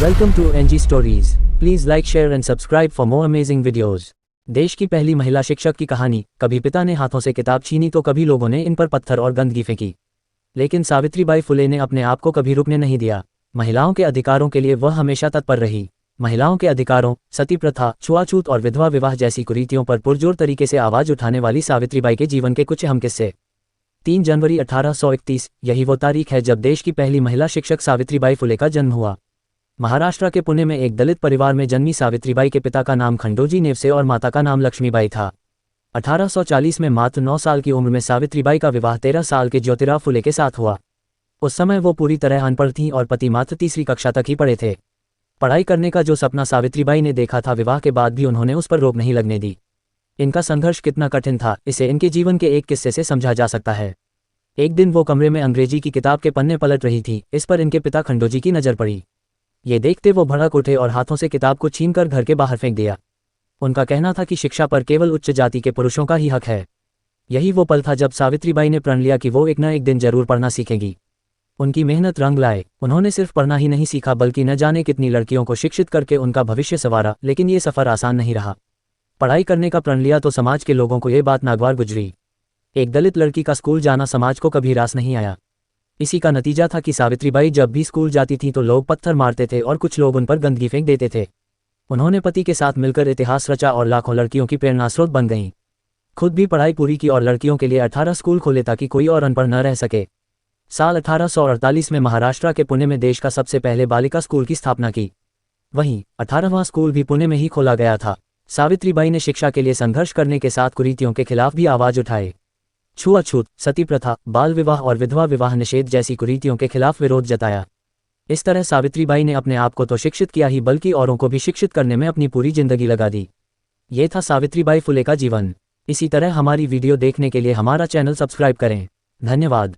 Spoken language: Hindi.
Welcome to NG stories. Please like, share and subscribe for more amazing videos. देश की पहली महिला शिक्षक की कहानी। कभी पिता ने हाथों से किताब छीनी तो कभी लोगों ने इन पर पत्थर और गंदगी फेंकी, लेकिन सावित्रीबाई फुले ने अपने आप को कभी रुकने नहीं दिया। महिलाओं के अधिकारों के लिए वह हमेशा तत्पर रही। महिलाओं के अधिकारों, सती प्रथा, छुआछूत और विधवा विवाह जैसी कुरीतियों पर पुरजोर तरीके से आवाज उठाने वाली सावित्रीबाई के जीवन के कुछ अहम किस्से। 3 जनवरी 1831, यही वो तारीख है जब देश की पहली महिला शिक्षक सावित्रीबाई फुले का जन्म हुआ। महाराष्ट्र के पुणे में एक दलित परिवार में जन्मी सावित्रीबाई के पिता का नाम खंडोजी नेवसे और माता का नाम लक्ष्मीबाई था। 1840 में मात्र 9 साल की उम्र में सावित्रीबाई का विवाह 13 साल के ज्योतिराव फुले के साथ हुआ। उस समय वो पूरी तरह अनपढ़ थीं और पति मात्र तीसरी कक्षा तक ही पढ़े थे। पढ़ाई करने का जो सपना सावित्रीबाई ने देखा था, विवाह के बाद भी उन्होंने उस पर रोक नहीं लगने दी। इनका संघर्ष कितना कठिन था, इसे इनके जीवन के एक किस्से से समझा जा सकता है। एक दिन वो कमरे में अंग्रेजी की किताब के पन्ने पलट रही थी। इस पर इनके पिता खंडोजी की नज़र पड़ी। ये देखते वो भड़क उठे और हाथों से किताब को छीनकर घर के बाहर फेंक दिया। उनका कहना था कि शिक्षा पर केवल उच्च जाति के पुरुषों का ही हक है। यही वो पल था जब सावित्रीबाई ने प्रण लिया कि वो एक न एक दिन जरूर पढ़ना सीखेंगी। उनकी मेहनत रंग लाए। उन्होंने सिर्फ पढ़ना ही नहीं सीखा, बल्कि न जाने कितनी लड़कियों को शिक्षित करके उनका भविष्य संवारा। लेकिन ये सफ़र आसान नहीं रहा। पढ़ाई करने का प्रण लिया तो समाज के लोगों को ये बात नागवार गुजरी। एक दलित लड़की का स्कूल जाना समाज को कभी रास नहीं आया। इसी का नतीजा था कि सावित्रीबाई जब भी स्कूल जाती थीं तो लोग पत्थर मारते थे और कुछ लोग उन पर गंदगी फेंक देते थे। उन्होंने पति के साथ मिलकर इतिहास रचा और लाखों लड़कियों की प्रेरणा स्रोत बन गईं। खुद भी पढ़ाई पूरी की और लड़कियों के लिए 18 स्कूल खोले ताकि कोई और अनपढ़ न रह सके। साल 1848 में महाराष्ट्र के पुणे में देश का सबसे पहले बालिका स्कूल की स्थापना की। वहीं 18वां स्कूल भी पुणे में ही खोला गया था। सावित्रीबाई ने शिक्षा के लिए संघर्ष करने के साथ कुरीतियों के खिलाफ भी आवाज उठाए। छुआछूत, सती प्रथा, बाल विवाह और विधवा विवाह निषेध जैसी कुरीतियों के खिलाफ विरोध जताया। इस तरह सावित्रीबाई ने अपने आप को तो शिक्षित किया ही, बल्कि औरों को भी शिक्षित करने में अपनी पूरी जिंदगी लगा दी। ये था सावित्रीबाई फुले का जीवन। इसी तरह हमारी वीडियो देखने के लिए हमारा चैनल सब्सक्राइब करें। धन्यवाद।